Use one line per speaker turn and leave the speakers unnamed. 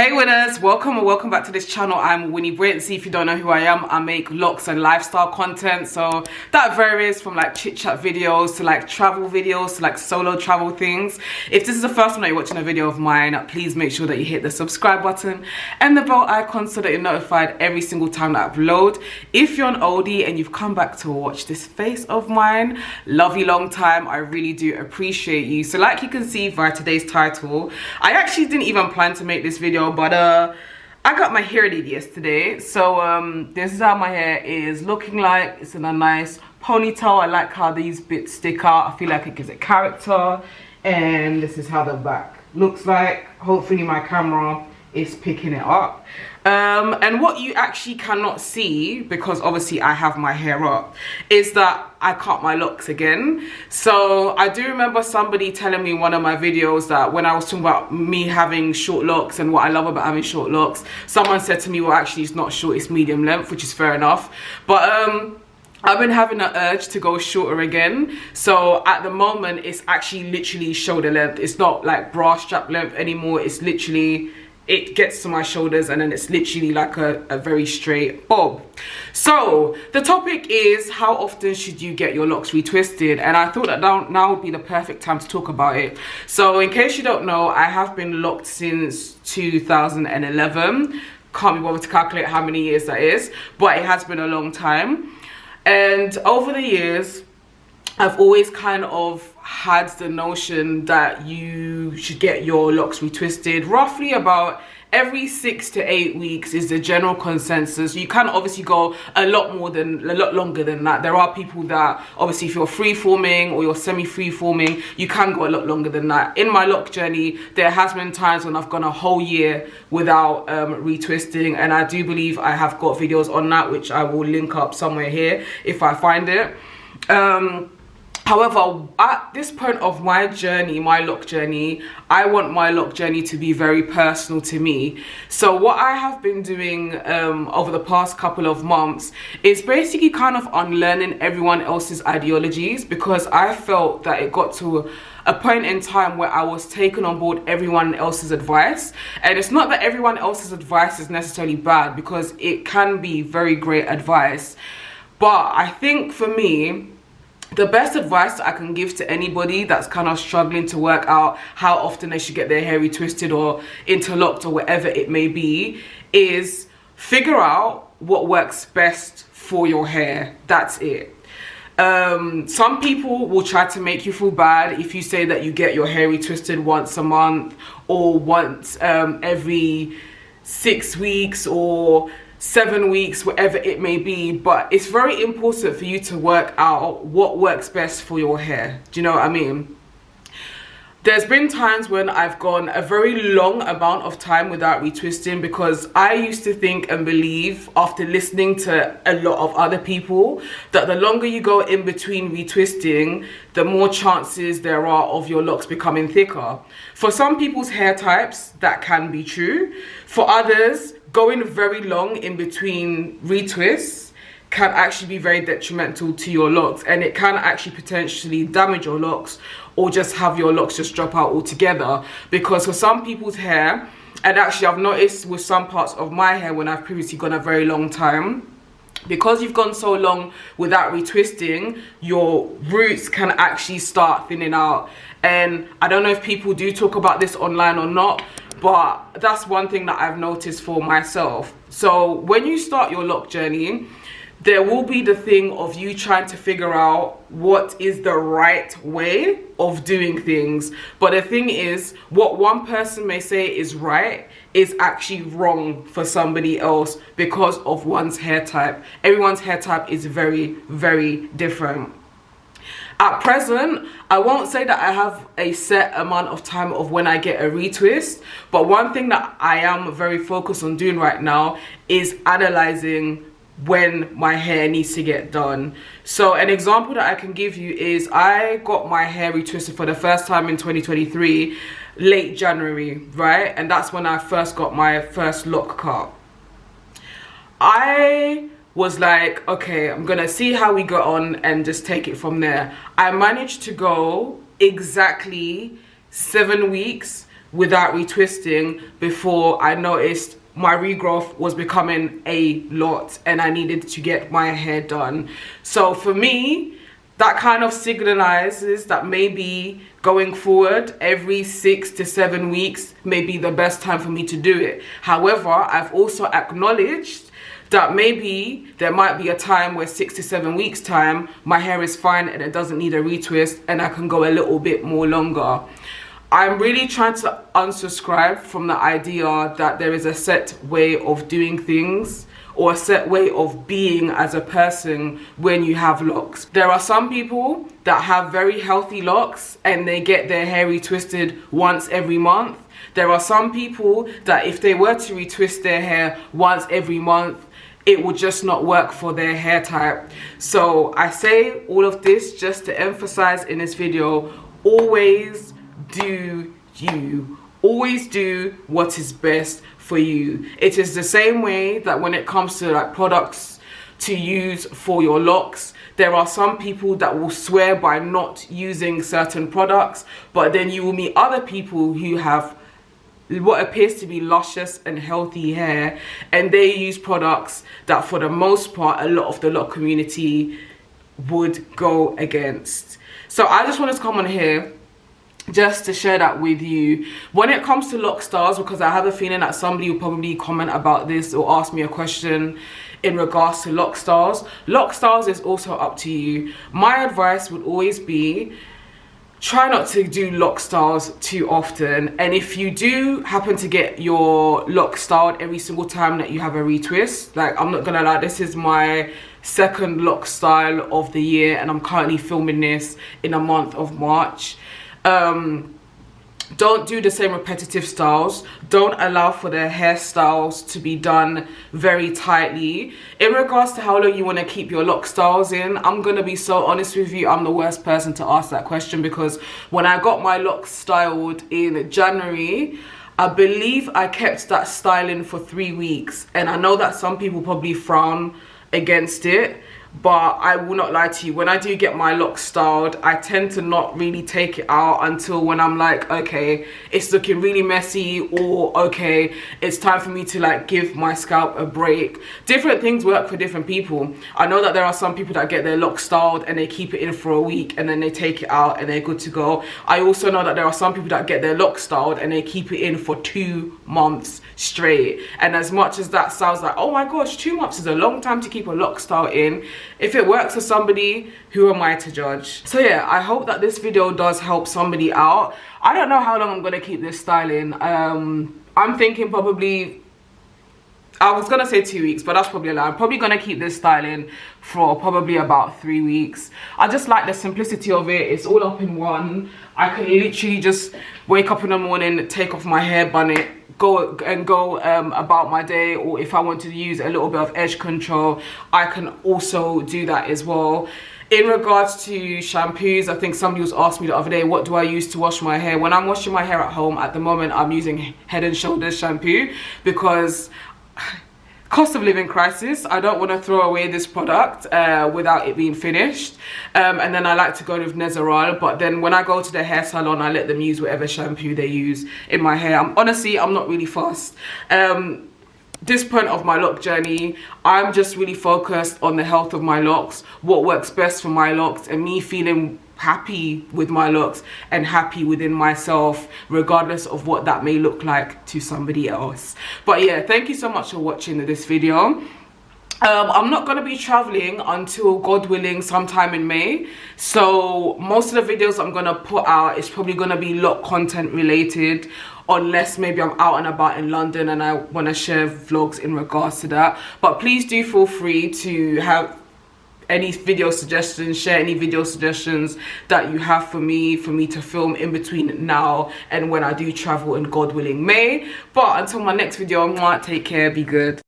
Hey winners, welcome or welcome back to this channel. I'm Winnie Brincy. If you don't know who I am, I make locks and lifestyle content. So that varies from like chit chat videos to like travel videos to like solo travel things. If this is the first time that you're watching a video of mine, please make sure that you hit the subscribe button and the bell icon so that you're notified every single time that I upload. If you're an oldie and you've come back to watch this face of mine, love you long time. I really do appreciate you. So like you can see via today's title, I actually didn't even plan to make this video, but I got my hair did yesterday. So this is how my hair is looking like. It's in a nice ponytail. I like how these bits stick out. I feel like it gives it character. And this is how the back looks like. Hopefully my camera is picking it up. And what you actually cannot see, because obviously I have my hair up, is that I cut my locks again. So I do remember somebody telling me in one of my videos that when I was talking about me having short locks and what I love about having short locks, someone said to me, well actually it's not short, it's medium length, which is fair enough. But I've been having an urge to go shorter again. So at the moment it's actually literally shoulder length. It's not like bra strap length anymore. It's literally, it gets to my shoulders and then it's literally like a very straight bob. So the topic is, how often should you get your locks retwisted? And I thought that now would be the perfect time to talk about it. So in case you don't know, I have been locked since 2011. Can't be bothered to calculate how many years that is, but it has been a long time. And over the years, I've always kind of had the notion that you should get your locks retwisted roughly about every 6 to 8 weeks is the general consensus. You can obviously go a lot longer than that. There are people that obviously, if you're free forming or you're semi free forming, you can go a lot longer than that. In my lock journey, there has been times when I've gone a whole year without retwisting, and I do believe I have got videos on that, which I will link up somewhere here if I find it. However, at this point of my journey, my lock journey, I want my lock journey to be very personal to me. So what I have been doing over the past couple of months is basically kind of unlearning everyone else's ideologies, because I felt that it got to a point in time where I was taking on board everyone else's advice. And it's not that everyone else's advice is necessarily bad, because it can be very great advice. But I think for me, the best advice that I can give to anybody that's kind of struggling to work out how often they should get their hair retwisted or interlocked or whatever it may be is figure out what works best for your hair. That's it. Some people will try to make you feel bad if you say that you get your hair retwisted once a month or once every 6 weeks or 7 weeks, whatever it may be. But it's very important for you to work out what works best for your hair. Do you know what I mean? There's been times when I've gone a very long amount of time without retwisting, because I used to think and believe, after listening to a lot of other people, that the longer you go in between retwisting, the more chances there are of your locks becoming thicker. For some people's hair types, that can be true. For others, going very long in between retwists can actually be very detrimental to your locks, and it can actually potentially damage your locks or just have your locks just drop out altogether. Because for some people's hair, and actually I've noticed with some parts of my hair when I've previously gone a very long time, because you've gone so long without retwisting, your roots can actually start thinning out. And I don't know if people do talk about this online or not, but that's one thing that I've noticed for myself. So when you start your lock journey, there will be the thing of you trying to figure out what is the right way of doing things. But the thing is, what one person may say is right is actually wrong for somebody else because of one's hair type. Everyone's hair type is very, very different. At present, I won't say that I have a set amount of time of when I get a retwist, but one thing that I am very focused on doing right now is analyzing when my hair needs to get done. So an example that I can give you is I got my hair retwisted for the first time in 2023, late January, right? And that's when I first got my first lock cut. I was like, okay, I'm gonna see how we got on and just take it from there. I managed to go exactly 7 weeks without retwisting before I noticed my regrowth was becoming a lot and I needed to get my hair done. So for me, that kind of signalizes that maybe going forward every 6 to 7 weeks may be the best time for me to do it. However, I've also acknowledged that maybe there might be a time where 6 to 7 weeks time my hair is fine and it doesn't need a retwist and I can go a little bit more longer. I'm really trying to unsubscribe from the idea that there is a set way of doing things or a set way of being as a person when you have locks. There are some people that have very healthy locks and they get their hair retwisted once every month. There are some people that if they were to retwist their hair once every month, it would just not work for their hair type. So I say all of this just to emphasize in this video, always do you. Always do what is best for you. It is the same way that when it comes to like products to use for your locks, there are some people that will swear by not using certain products, but then you will meet other people who have what appears to be luscious and healthy hair, and they use products that for the most part a lot of the lock community would go against. So I just wanted to come on here just to share that with you. When it comes to lock styles, because I have a feeling that somebody will probably comment about this or ask me a question in regards to lock styles is also up to you. My advice would always be, try not to do lock styles too often, and if you do happen to get your lock styled every single time that you have a retwist, like I'm not gonna lie, this is my second lock style of the year and I'm currently filming this in the month of March. Don't do the same repetitive styles. Don't allow for their hairstyles to be done very tightly. In regards to how long you want to keep your lock styles in, I'm going to be so honest with you, I'm the worst person to ask that question, because when I got my locks styled in January, I believe I kept that styling for 3 weeks, and I know that some people probably frown against it, but I will not lie to you, when I do get my locks styled, I tend to not really take it out until when I'm like, okay, it's looking really messy, or okay, it's time for me to like give my scalp a break. Different things work for different people. I know that there are some people that get their locks styled and they keep it in for a week and then they take it out and they're good to go. I also know that there are some people that get their locks styled and they keep it in for 2 months straight. And as much as that sounds like, oh my gosh, 2 months is a long time to keep a lock style in, if it works for somebody, who am I to judge? So yeah, I hope that this video does help somebody out. I don't know how long I'm gonna keep this styling. I'm thinking probably, I was gonna say 2 weeks, but that's probably a lie. I'm probably gonna keep this styling for probably about 3 weeks. I just like the simplicity of it. It's all up in one. I can literally just wake up in the morning, take off my hair, bun it, go about my day, or if I want to use a little bit of edge control, I can also do that as well. In regards to shampoos, I think somebody was asking me the other day, what do I use to wash my hair? When I'm washing my hair at home, at the moment, I'm using Head and Shoulders shampoo, because cost of living crisis, I don't want to throw away this product without it being finished, and then I like to go with Nezaral, but then when I go to the hair salon, I let them use whatever shampoo they use in my hair. Honestly, I'm not really fussed. This point of my lock journey, I'm just really focused on the health of my locks, what works best for my locks, and me feeling happy with my looks and happy within myself, regardless of what that may look like to somebody else. But yeah, thank you so much for watching this video. I'm not going to be traveling until, God willing, sometime in May, so most of the videos I'm going to put out is probably going to be lock content related, unless maybe I'm out and about in London and I want to share vlogs in regards to that. But please do feel free to have any video suggestions, share any video suggestions that you have for me to film in between now and when I do travel in, God willing, May. But until my next video, take care, be good.